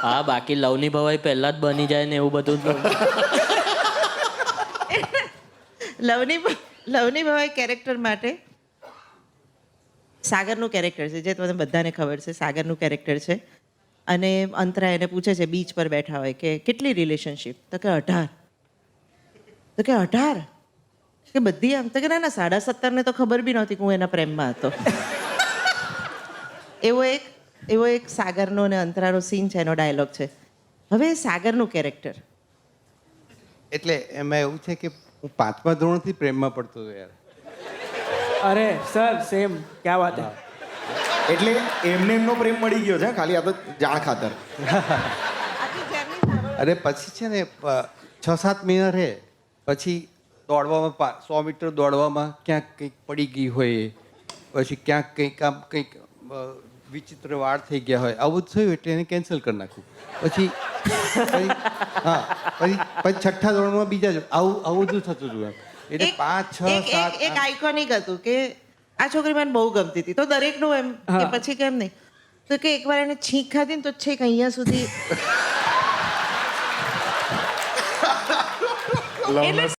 હા બાકી લવની ભવાઈ પહેલા જ બની જાય ને એવું બધું તો લવની ભવાઈ કેરેક્ટર માટે સાગરનું કેરેક્ટર છે, જે તમને બધાને ખબર છે. સાગરનું કેરેક્ટર છે અને અંતરા એને પૂછે છે બીચ પર બેઠા હોય કે કેટલી રિલેશનશિપ, તો કે 18. તો કે 18 કે બધી આમ, તો કે ના 17.5 ને તો ખબર બી નહોતી કે હું એના પ્રેમમાં હતો. એવો એક સાગરનો અને અંતરાનો સીન છે, એનો ડાયલોગ છે. હવે સાગરનું કેરેક્ટર, એટલે એમાં એવું છે કે હું 5મા ધોરણથી પ્રેમમાં પડતો હતો યાર. અરે સર સેમ, ક્યાં વાત હે. એટલે એમને એમનો પ્રેમ મળી ગયો છે, ખાલી આ તો જાણ ખાતર. અરે પછી છે ને 6-7 મહિના રહે પછી દોડવામાં 100 મીટર દોડવામાં ક્યાંક કંઈક પડી ગઈ હોય, પછી ક્યાંક કંઈક વિચિત્ર વાળ થઈ ગયા હોય, આવું જ થયું એટલે એને કેન્સલ કરી નાખ્યું. પછી હા પછી 6ઠ્ઠા ધોરણમાં બીજા આવું બધું થતું હતું એમ. એટલે 5, 6, 7 એક આઇકોનિક હતું કે આ છોકરી મને બહુ ગમતી હતી, તો દરેકનું એમ કે પછી કેમ નહીં, તો કે એકવાર એને છીંક ખાધી ને તો છેક અહીંયા સુધી. એટલે